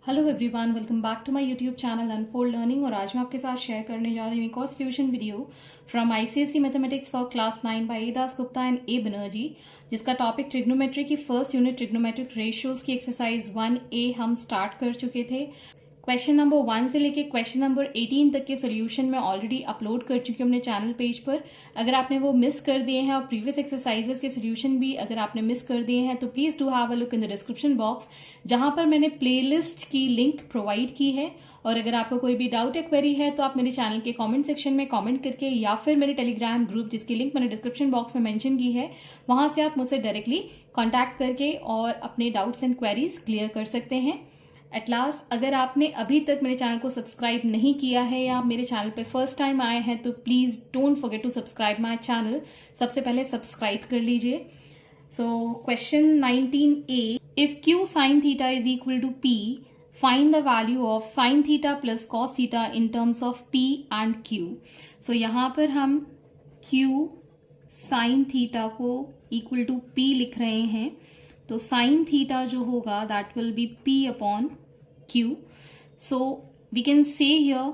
Hello everyone, welcome back to my YouTube channel Unfold Learning. और आज मैं आपके साथ शेयर करने जा रही हूँ एक और solution video from ICSE mathematics for class 9 by A Das Gupta and A Banerjee, जिसका टॉपिक ट्रिग्नोमेट्री की फर्स्ट यूनिट ट्रिग्नोमेट्रिक रेशियोज की एक्सरसाइज 1A हम स्टार्ट कर चुके थे। क्वेश्चन नंबर 1 से लेके क्वेश्चन नंबर 18 तक के सोल्यूशन मैं ऑलरेडी अपलोड कर चुकी हूँ अपने चैनल पेज पर। अगर आपने वो मिस कर दिए हैं और प्रीवियस एक्सरसाइजेस के सोल्यूशन भी अगर आपने मिस कर दिए हैं तो please do have a look in the description box, जहां पर मैंने प्लेलिस्ट की लिंक प्रोवाइड की है। और अगर आपको कोई भी डाउट या क्वेरी है तो आप मेरे चैनल के कमेंट सेक्शन में कमेंट करके या फिर मेरे टेलीग्राम ग्रुप, जिसकी लिंक मैंने डिस्क्रिप्शन बॉक्स में मेंशन की है, वहां से आप मुझसे डायरेक्टली कॉन्टैक्ट करके और अपने डाउट्स एंड क्वेरीज क्लियर कर सकते हैं। एट लास्ट, अगर आपने अभी तक मेरे चैनल को सब्सक्राइब नहीं किया है या आप मेरे चैनल पे फर्स्ट टाइम आए हैं तो please don't forget to subscribe my channel. सबसे पहले सब्सक्राइब कर लीजिए। So question 19A, if Q sin theta is equal to P, find the value of sin theta plus cos theta in terms of P and Q। So यहाँ पर हम Q sin theta को equal to P लिख रहे हैं, तो sin theta जो होगा that will be P upon Q. So we can say here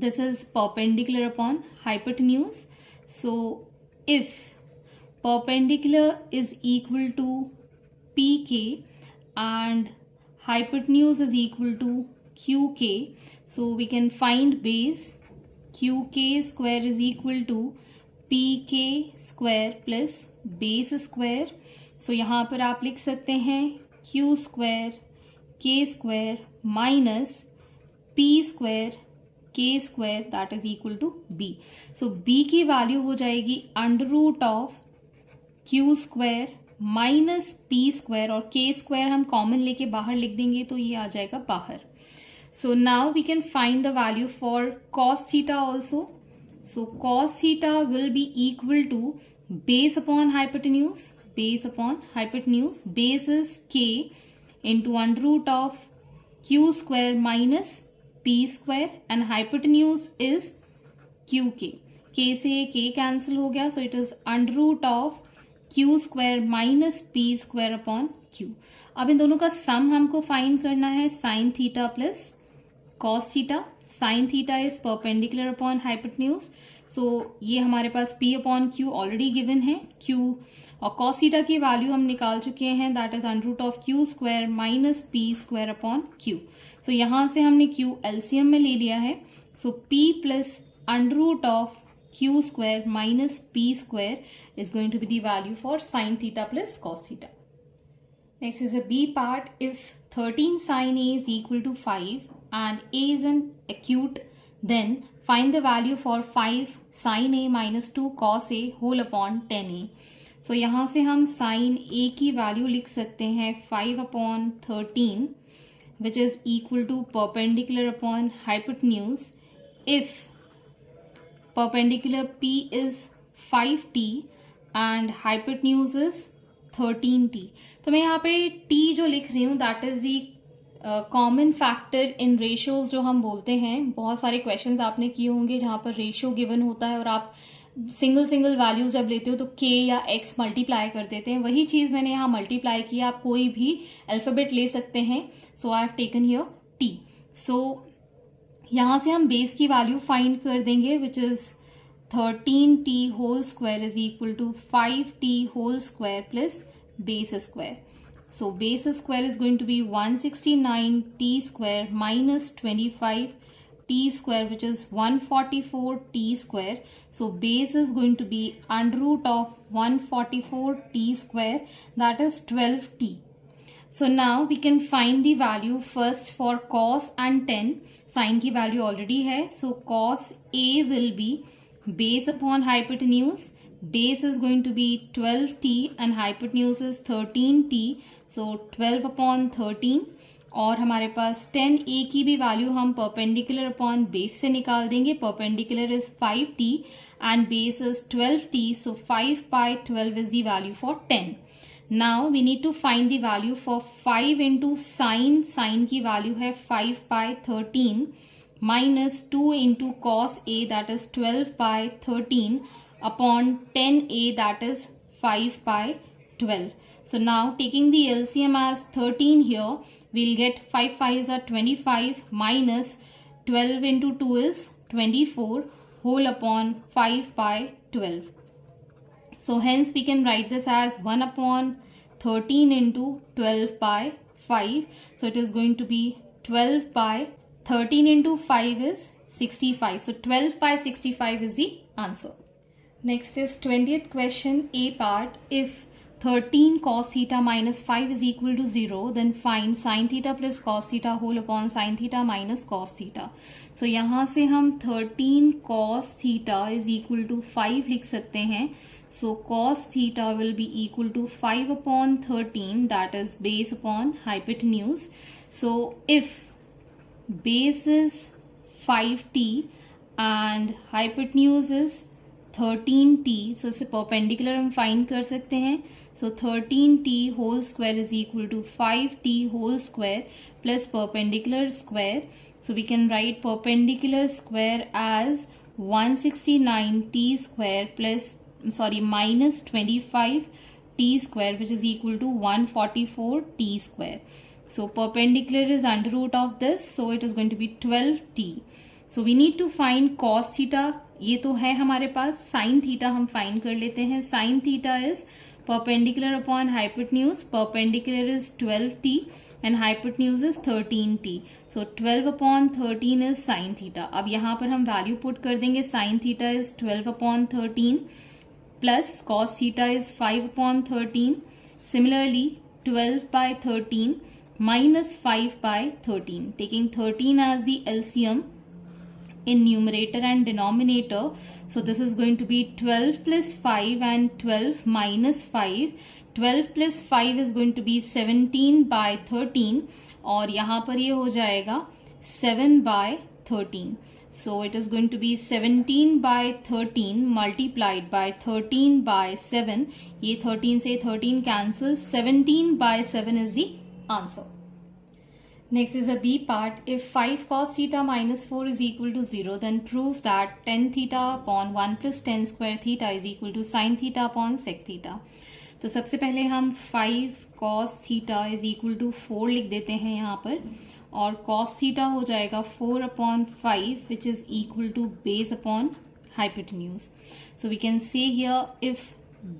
this is perpendicular upon hypotenuse. So if perpendicular is equal to PK and hypotenuse is equal to QK, so we can find base QK square is equal to PK square plus base square. So यहाँ पर आप लिख सकते हैं Q square K square minus P square K square that is equal to B. So B की value हो जाएगी under root of Q square minus P square, और K square हम कॉमन लेके बाहर लिख देंगे तो ये आ जाएगा बाहर। So now we can find the value for cos theta also. So cos theta will be equal to base upon hypotenuse. Base upon hypotenuse. Base is K into under root of Q square minus P square and hypotenuse is QK. K से K cancel हो गया, so it is under root of Q square minus P square upon Q. अब इन दोनों का सम हमको find करना है sin theta plus cos theta. sin theta is perpendicular upon hypotenuse, so ये हमारे पास P upon Q already given है। Q और cos थीटा की वैल्यू हम निकाल चुके हैं, that is under root of Q square minus P square upon Q। So यहां से हमने Q एलसीएम में ले लिया है, so P plus under root of Q square minus P square is going to be the value for sin theta plus cos theta. Next is a B part. If 13 sin A is equal to 5 and A is an acute, then find the value for 5 sin A minus 2 cos A whole upon 10A. So यहाँ से हम sin A की value लिख सकते हैं 5 upon 13, which is equal to perpendicular upon hypotenuse. If perpendicular P is 5T and hypotenuse is 13T, तो मैं यहाँ पे T जो लिख रही हूँ that is the common factor in ratios जो हम बोलते हैं। बहुत सारे क्वेश्चंस आपने किए होंगे जहां पर रेशियो गिवन होता है और आप सिंगल सिंगल वैल्यूज जब लेते हो तो K या X मल्टीप्लाई कर देते हैं। वही चीज मैंने यहाँ मल्टीप्लाई किया। आप कोई भी अल्फाबेट ले सकते हैं, so I have taken here T। So यहां से हम बेस की वैल्यू फाइंड कर देंगे, which is 13T whole square is equal to 5T whole square plus base square. So base square is going to be 169T square minus 25T square, which is 144T square. So base is going to be under root of 144T square, that is 12T. So now we can find the value first for cos and tan. Sin की value already है, so cos A will be base upon hypotenuse. Base is going to be 12T and hypotenuse is 13T, so 12 upon 13। और हमारे पास 10A की भी value हम perpendicular upon base से निकाल देंगे। Perpendicular is 5T and base is 12T, so 5 by 12 is the value for 10. Now we need to find the value for 5 into sin. Sin की value है 5 by 13 minus 2 into cos A, that is 12 by 13 upon 10A, that is 5 by 12. So now taking the LCM as 13 here, we'll get 5 5s are 25 minus 12 into 2 is 24 whole upon 5 by 12. So hence we can write this as 1 upon 13 into 12 by 5. So it is going to be 12 by 13 into 5 is 65. So 12 by 65 is the answer. Next is 20th question, A part. If 13 cos theta minus 5 is equal to 0, then find sin theta plus cos theta whole upon sin theta minus cos theta. So यहाँ से हम 13 cos theta is equal to 5 लिख सकते हैं. So cos theta will be equal to 5 upon 13, that is base upon hypotenuse. So if base is 5t and hypotenuse is 13t, so इसे perpendicular हम find कर सकते हैं. So 13t whole square is equal to 5t whole square plus perpendicular square. So we can write perpendicular square as 169t square minus 25t square, which is equal to 144t square. So perpendicular is under root of this, so it is going to be 12t. So we need to find cos theta. ये तो है हमारे पास. sin theta हम find कर लेते हैं. sin theta is perpendicular upon hypotenuse. Perpendicular is 12t and hypotenuse is 13t. So 12 upon 13 is sin theta. अब यहाँ पर हम value put कर देंगे. sin theta is 12 upon 13 plus cos theta is 5 upon 13. Similarly 12 by 13 minus 5 by 13. Taking 13 as the LCM in numerator and denominator. So this is going to be 12 plus 5 and 12 minus 5. 12 plus 5 is going to be 17 by 13 और यहाँ पर ये हो जाएगा 7 by 13. So it is going to be 17 by 13 multiplied by 13 by 7. ये 13 से 13 cancels. 17 by 7 is the answer. Next is a B part. If 5 cos theta minus 4 is equal to 0, then prove that tan theta upon 1 plus tan square theta is equal to sin theta upon sec theta. तो सबसे पहले हम 5 cos theta is equal to 4 लिख देते हैं यहाँ पर, और cos theta हो जाएगा 4 upon 5, which is equal to base upon hypotenuse. So we can say here if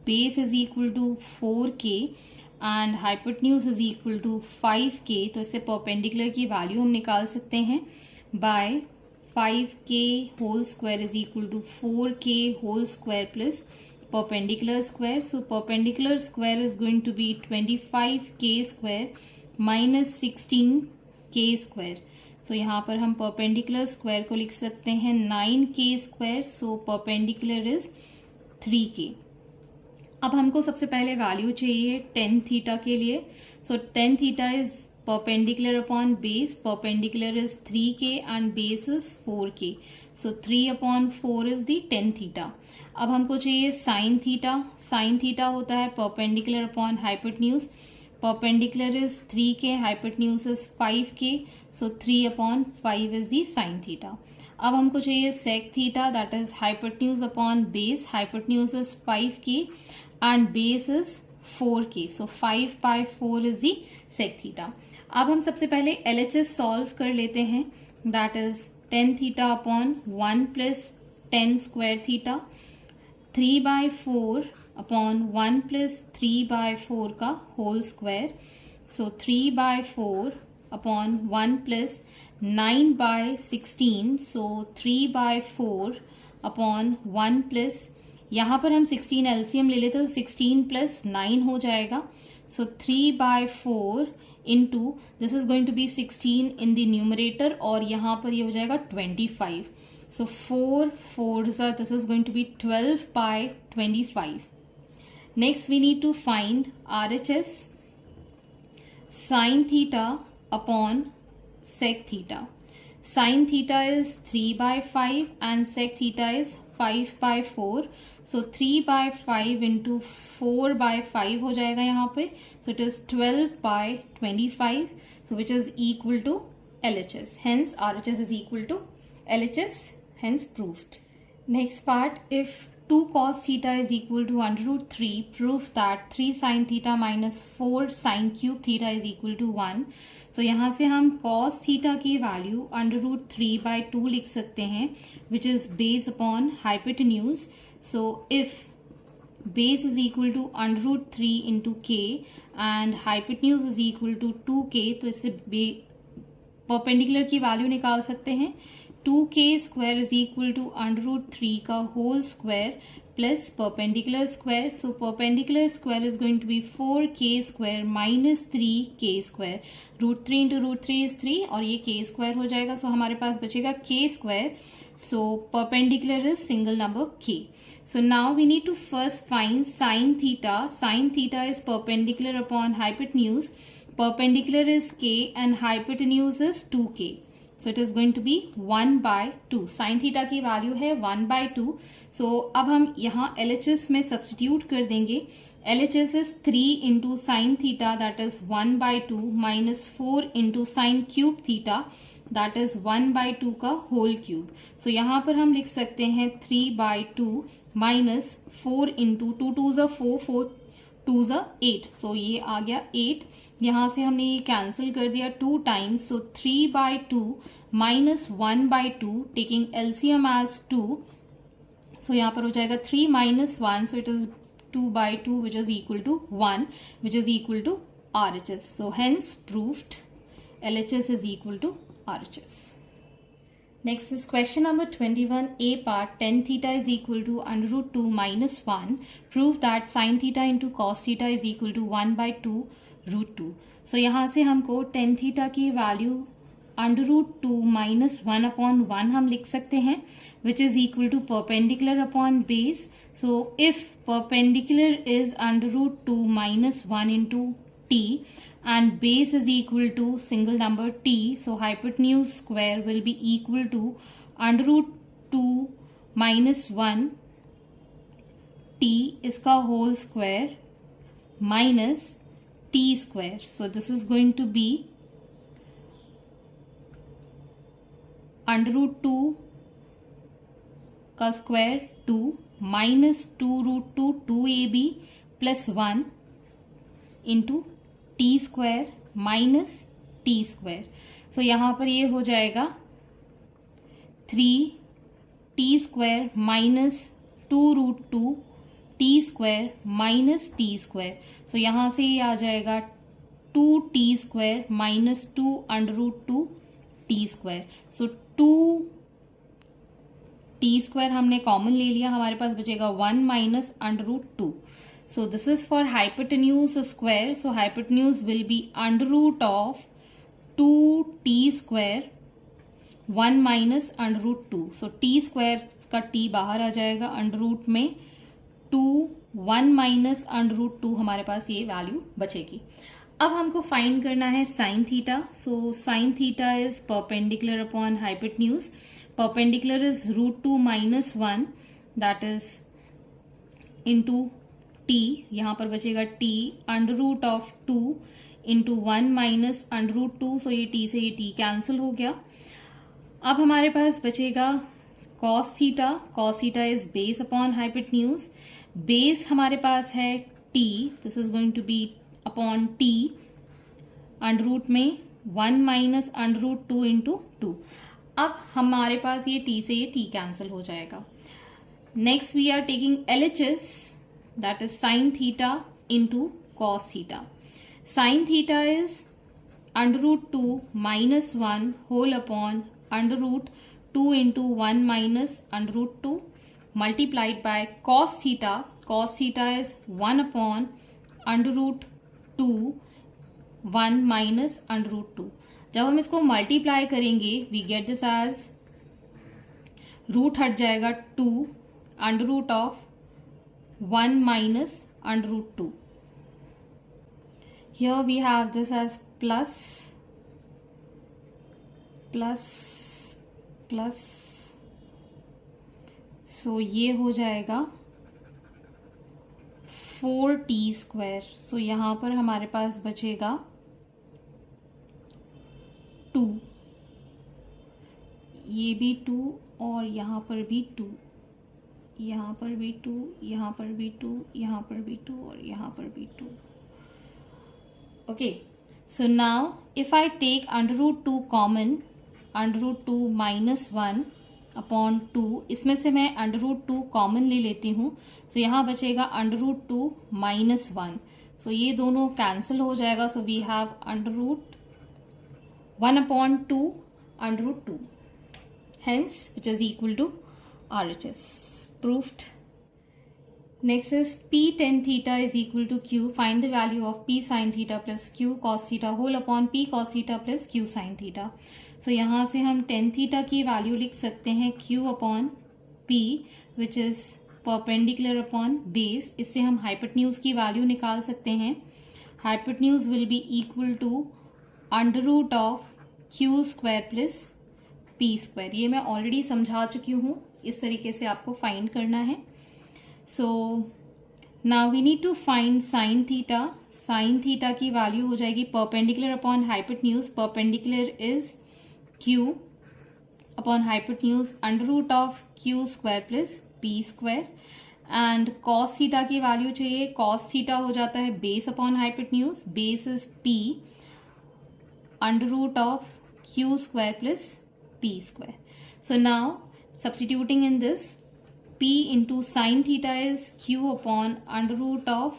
base is equal to 4k and hypotenuse is equal to 5k, तो इससे perpendicular की value हम निकाल सकते हैं by 5k whole square is equal to 4k whole square plus perpendicular square. So perpendicular square is going to be 25k square minus 16k square. So यहाँ पर हम perpendicular square को लिख सकते हैं 9k square. So perpendicular is 3k. अब हमको सबसे पहले वैल्यू चाहिए tan थीटा के लिए. सो tan theta is perpendicular upon base. Perpendicular is 3k and base is 4k. So 3 upon 4 is the tan theta. अब हमको चाहिए sin थीटा. sin थीटा होता है perpendicular upon hypotenuse. Perpendicular is 3k, hypotenuse is 5k. So 3 upon 5 is the sin theta. अब हमको चाहिए sec theta, that is hypotenuse upon base. Hypotenuse is 5k and base is 4k. So 5 by 4 is the sec theta. अब हम सबसे पहले LHS solve कर लेते हैं. That is tan theta upon 1 plus tan square theta. 3 by 4 upon 1 plus 3 by 4 का whole square. So 3 by 4 upon 1 plus 9 by 16. So 3 by 4 upon 1 plus, यहाँ पर हम 16 LCM ले लेते तो 16 प्लस 9 हो जाएगा. So 3 by 4 into this is going to be 16 in the numerator और यहाँ पर ये हो जाएगा 25. सो 4 4s are, this is going to be 12 by 25. Next we need to find RHS sin theta upon sec theta. Sin theta is 3 by 5 and sec theta is 5 by 4. So 3 by 5 into 4 by 5 हो जाएगा यहाँ पे. So it is 12 by 25. So which is equal to LHS. Hence RHS is equal to LHS. Hence proved. Next part, if 2 cos theta is equal to under root 3, proof that 3 sin theta minus 4 sin cube theta is equal to 1. So यहाँ से हम cos theta की value under root 3/2 लिख सकते हैं, which is based upon hypotenuse. So if base is equal to under root 3 into k and hypotenuse is equal to 2k, तो इससे perpendicular की वैल्यू निकाल सकते हैं. 2k square is equal to under root 3 का whole square plus perpendicular square. So perpendicular square is going to be 4k square minus 3k square. Root 3 into root 3 is 3 और ये k square हो जाएगा. So हमारे पास बचेगा k square. So perpendicular is single number k. So now we need to first find sin theta. Sin theta is perpendicular upon hypotenuse. Perpendicular is k and hypotenuse is 2k. So it is going to be 1/2. Sin theta की value है 1/2. So अब हम यहाँ LHS में substitute कर देंगे. LHS is 3 into sin theta, that is 1/2 minus 4 into sin cube theta, that is 1/2 का whole cube. So यहाँ पर हम लिख सकते हैं 3/2 minus 4 into 2 2s are 4, 4 2s are 8. So ये आ गया 8. यहाँ से हमने ये कैंसिल कर दिया 2 times. So 3/2 minus 1/2, taking LCM as 2. So यहाँ पर हो जाएगा 3 minus 1. So it is 2/2, which is equal to 1, which is equal to RHS. So hence proved LHS is equal to RHS. Next is question number 21, A part. Tan theta is equal to under root 2 minus 1. Prove that sin theta into cos theta is equal to 1/2 root 2. So यहाँ से हमको tan theta की value under root 2 minus 1/1 हम लिख सकते हैं, which is equal to perpendicular upon base. So if perpendicular is under root 2 minus 1 into t and base is equal to single number t, so hypotenuse square will be equal to under root 2 minus 1 t इसका whole square minus t square. So this is going to be under root 2 का square 2 minus 2 root 2 2ab plus 1 into T square minus T square. So यहाँ पर ये हो जाएगा 3t square minus 2 root 2 T square minus T square. So यहाँ से ये आ जाएगा 2t square minus 2 under root 2 T square. So 2 T square हमने कॉमन ले लिया, हमारे पास बचेगा 1 minus under root 2. So this is for hypotenuse square. So hypotenuse will be under root of 2t square 1 minus under root 2. So T square का t बाहर आ जाएगा, under root में 2 1 माइनस अंडर रूट 2 हमारे पास ये वैल्यू बचेगी. अब हमको find करना है sine theta. So sine theta is perpendicular upon hypotenuse. Perpendicular is root 2 minus 1, that is into T. यहाँ पर बचेगा T under root of 2 into 1 minus under root 2. So ये टी से ये टी कैंसिल हो गया. अब हमारे पास बचेगा cos theta. Cos theta is base upon hypotenuse. Base हमारे पास है T, this is going to be upon T under root में 1 माइनस अंडर रूट 2 इंटू 2. अब हमारे पास ये टी से ये टी कैंसिल हो जाएगा. Next we are taking LHS, that is sine theta into cos theta. Sine theta is under root 2 minus 1 whole upon under root 2 into 1 minus under root 2 multiplied by cos theta. Cos theta is 1 upon under root 2 1 minus under root 2. जब हम इसको multiply करेंगे we get this as root हट जाएगा 2 under root of 1 minus under root 2. Here we have this as plus plus plus. So ये हो जाएगा 4t square. So यहाँ पर हमारे पास बचेगा 2, ये भी 2 और यहाँ पर भी 2, यहाँ पर भी 2, यहाँ पर भी 2, यहाँ पर भी 2 और यहाँ पर भी 2. Okay, so now if I take under root 2 common, under root 2 minus 1 upon 2, इसमें से मैं अंडर रूट 2 कॉमन ले लेती हूँ. सो यहाँ बचेगा अंडर रूट 2 माइनस 1. सो ये दोनों कैंसिल हो जाएगा. So we have under root 1 upon 2 under root 2, hence which is equal to RHS. Proved. Next is P tan theta is equal to Q. Find the value of P sin theta plus Q cos theta whole upon P cos theta plus Q sin theta. So यहाँ से हम tan theta की value लिख सकते हैं Q upon P which is perpendicular upon base. इससे हम hypotenuse की वैल्यू निकाल सकते हैं. Hypotenuse will be equal to under root of Q square plus P square. ये मैं ऑलरेडी समझा चुकी हूँ. इस तरीके से आपको फाइंड करना है. So now we need to find sin theta. Sin theta की वैल्यू हो जाएगी perpendicular upon hypotenuse. Perpendicular is Q upon hypotenuse under root of Q square plus P square. And cos theta की value चाहिए. Cos theta हो जाता है base upon hypotenuse. Base is P under root of Q square plus P square. So now substituting in this, P into sin theta is Q upon under root of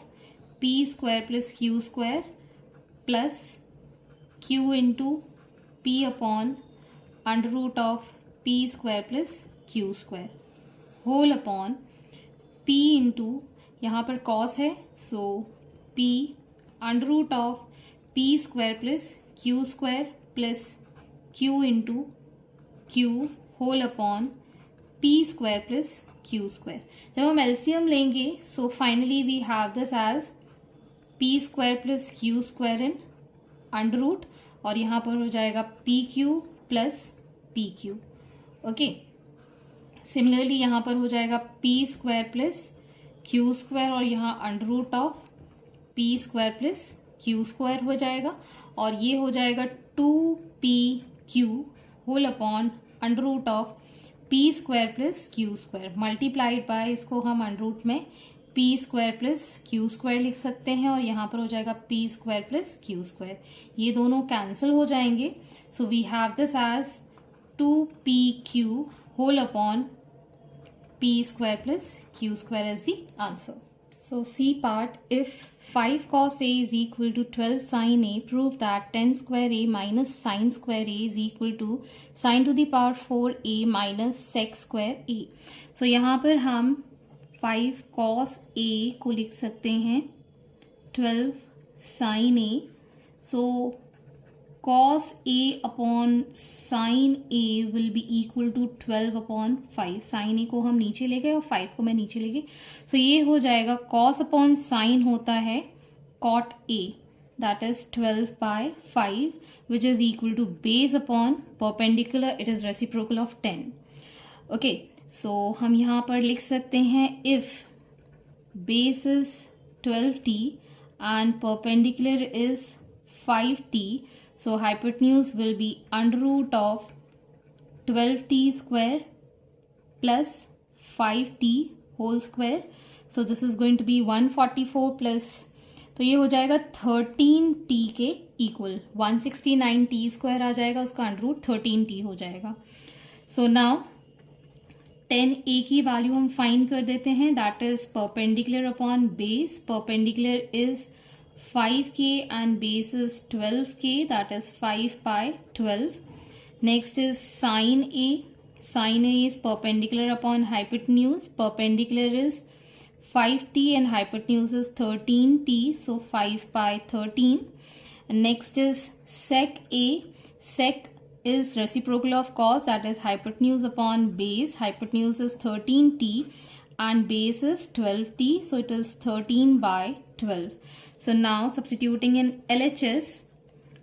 P square plus Q square plus Q into P upon under root of P square plus Q square whole upon P into, यहाँ पर cos है, so P under root of P square plus Q square plus Q into Q whole upon P square plus Q square. जब हम LCM लेंगे so finally we have this as P square plus Q square in under root और यहाँ पर हो जाएगा PQ plus PQ. Okay, similarly यहाँ पर हो जाएगा P square plus Q square और यहाँ under root of P square plus Q square हो जाएगा और ये हो जाएगा 2PQ whole upon under root of P square plus Q square multiplied by, इसको हम अंडर रूट में P square plus Q square लिख सकते हैं और यहाँ पर हो जाएगा P square plus Q square. ये दोनों कैंसिल हो जाएंगे. So we have this as 2PQ whole upon P square plus Q square as the answer. So C part, if 5 cos A is equal to 12 sin A, prove that 10 square A minus sin square A is equal to sin to the power 4A minus sec square A. So यहाँ पर हम 5 cos A को लिख सकते हैं 12 sin A. So cos A upon sin A will be equal to 12 upon 5. sin A को हम नीचे ले गए और 5 को मैं नीचे ले गई. So ये हो जाएगा cos upon sin होता है cot A, that is 12 by 5, which is equal to base upon perpendicular, it is reciprocal of 10. Okay, so हम यहाँ पर लिख सकते हैं if base is 12t and perpendicular is 5t, so hypotenuse will be under root of 12t square plus 5t whole square. So this is going to be 144 plus, तो ये हो जाएगा 13t के इक्वल 169t स्क्वायर आ जाएगा, उसका under root 13t हो जाएगा. So now 10a की वैल्यू हम फाइंड कर देते हैं. That is perpendicular upon base. Perpendicular is 5k and base is 12k, that is 5 by 12. Next is sin A. Sin A is perpendicular upon hypotenuse. Perpendicular is 5t and hypotenuse is 13t, so 5 by 13. And next is sec A. Sec is reciprocal of cos, that is hypotenuse upon base. Hypotenuse is 13t and base is 12t, so it is 13 by 12. So now substituting in LHS,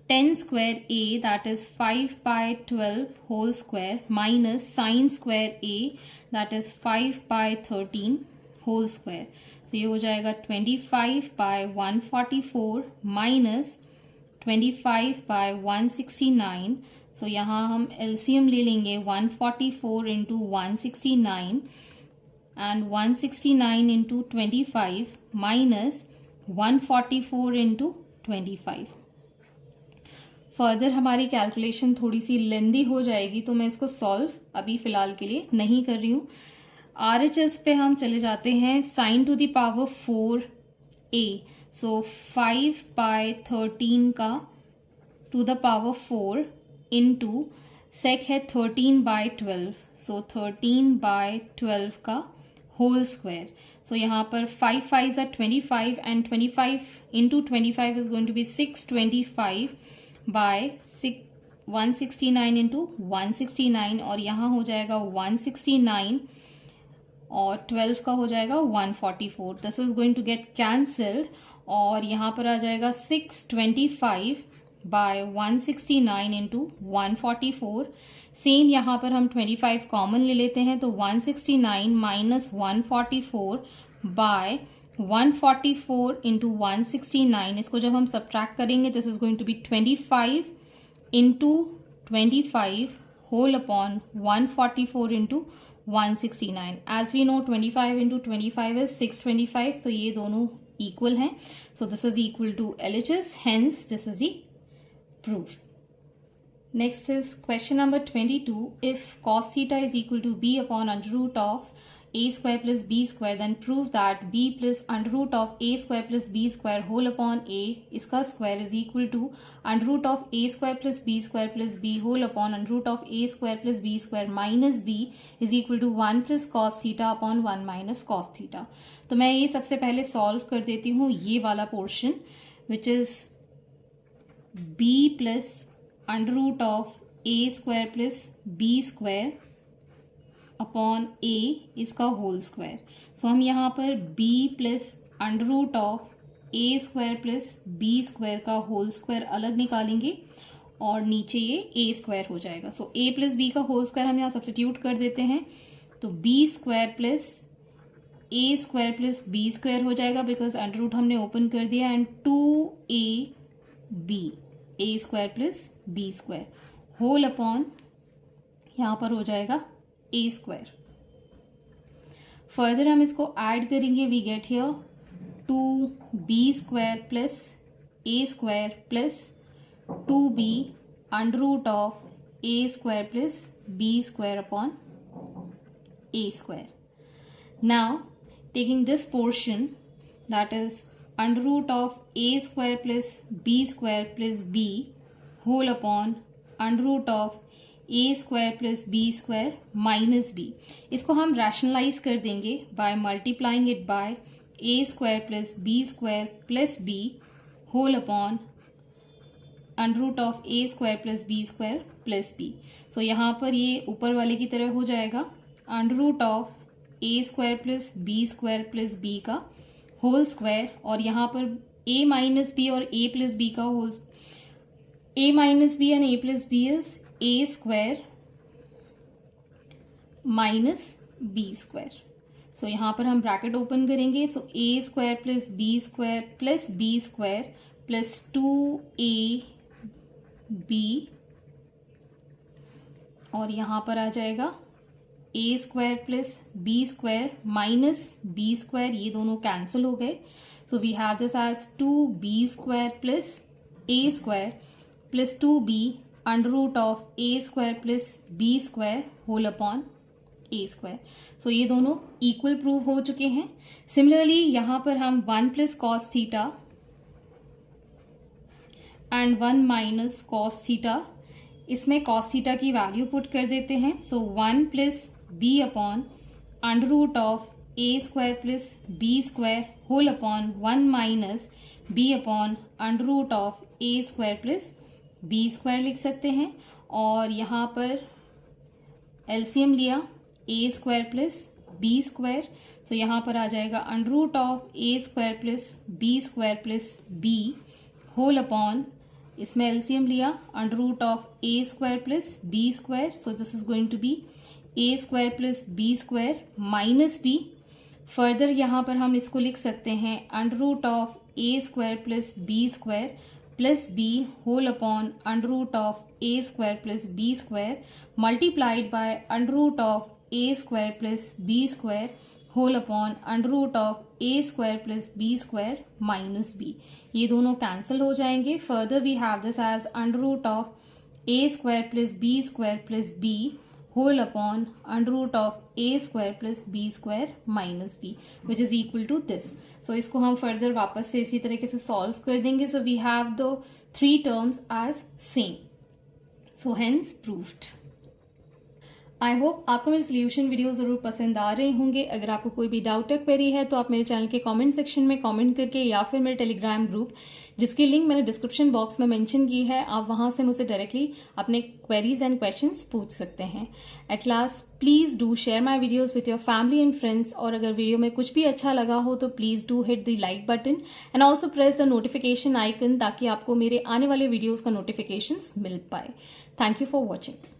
10 square A, that is 5 by 12 whole square, minus sin square A, that is 5 by 13 whole square. So ये हो जाएगा 25 by 144 minus 25 by 169. So यहाँ हम LCM ले लेंगे 144 into 169. and 169 into 25 minus 144 into 25. Further हमारी calculation थोड़ी सी लेंदी हो जाएगी, तो मैं इसको सॉल्व अभी फिलहाल के लिए नहीं कर रही हूँ. RHS पे हम चले जाते हैं. Sine to the power 4a, so 5/13 का to the power 4 into sec है 13/12, सो 13/12 का होल स्क्वायर. सो यहाँ पर 5 5s are 25 and 25 into 25 is going to be 625 by 169 into 169, और यहाँ हो जाएगा 169 और 12 का हो जाएगा 144. This is going to get cancelled और यहाँ पर आ जाएगा 625 बाय 169 इंटू 144. सेम यहाँ पर हम 25 कॉमन ले लेते हैं, तो 169 माइनस 144 बाय 144 इंटू 169. इसको जब हम सब्ट्रैक्ट करेंगे, this is going to be 25 into 25 whole upon 144 into 169. As we know 25 into 25 is 625, तो ये दोनों इक्वल हैं. So this is equal to LHS, hence this is the proof. Next is question number 22. If cos theta is equal to b upon under root of a square plus b square, then prove that b plus under root of a square plus b square whole upon a इसका square is equal to under root of a square plus b square plus b whole upon under root of a square plus b square minus b is equal to 1 plus cos theta upon 1 minus cos theta. तो मैं ये सबसे पहले solve कर देती हूँ ये वाला portion, which is b plus under root of a square plus b square upon a इसका होल स्क्वायर. सो हम यहाँ पर b plus under root of a square plus b square का होल स्क्वायर अलग निकालेंगे और नीचे ये a स्क्वायर हो जाएगा. सो a प्लस b का होल स्क्वायर हम यहाँ सब्स्टिट्यूट कर देते हैं, तो b square plus a square plus b square हो जाएगा, बिकॉज अंडर रूट हमने ओपन कर दिया, and 2ab a square plus b square whole upon यहाँ पर हो जाएगा a स्क्वायर. फर्दर हम इसको ऐड करेंगे, we get here 2b square plus a square plus 2b under root of a square plus b square upon a square. Now taking this portion, that is under root of a square plus b square plus b whole upon under root of a square plus b square minus b. इसको हम rationalize कर देंगे by multiplying it by a square plus b square plus b whole upon under root of a square plus b square plus b. So यहाँ पर ये ऊपर वाले की तरह हो जाएगा under root of a square plus B square plus B का होल स्क्वायर, और यहाँ पर a माइनस बी और a प्लस बी का whole, a minus B and a plus B is a square minus B square. So यहाँ पर हम bracket open करेंगे, so a square plus B square plus 2ab, और यहाँ पर आ जाएगा a square plus B square minus B square, ये दोनों कैंसिल हो गए. So we have this as 2b square plus a square plus 2b under root of a square plus b square whole upon a square. So ये दोनों equal prove हो चुके हैं. Similarly यहाँ पर हम 1 plus cos theta and 1 minus cos theta, इसमें cos theta की वैल्यू पुट कर देते हैं. So 1 plus B upon under root of a square plus B square whole upon 1 minus B upon under root of a square plus B square लिख सकते हैं. और यहाँ पर एलसीएम लिया a square plus B square, so यहाँ पर आ जाएगा under root of a square plus B whole upon, इसमें एलसीएम लिया under root of a square plus B square, so this is going to be a square plus B square minus B. Further यहाँ पर हम इसको लिख सकते हैं under root of a square plus B whole upon under root of a square plus B square multiplied by under root of a square plus B square whole upon under root of A square plus B square minus B. ये दोनों cancel हो जाएंगे। Further we have this as under root of A square plus B whole upon under root of A square plus B square minus B which is equal to this. So इसको हम further वापस से इसी तरीके से solve कर देंगे। So we have the 3 terms as same, so hence proved. I hope आपको मेरे सोल्यूशन वीडियो जरूर पसंद आ रहे होंगे। अगर आपको कोई भी डाउट या क्वेरी है तो आप मेरे चैनल के कमेंट सेक्शन में कमेंट करके या फिर मेरे टेलीग्राम ग्रुप जिसकी लिंक मैंने डिस्क्रिप्शन बॉक्स में मेंशन की है, आप वहां से मुझसे डायरेक्टली अपने क्वेरीज एंड क्वेश्चंस पूछ सकते हैं। At last please do share my videos with your family and friends, और अगर वीडियो में कुछ भी अच्छा लगा हो तो please do hit the like button and also press the notification icon ताकि आपको मेरे आने वाले वीडियोज का नोटिफिकेशन मिल पाए। Thank you for watching.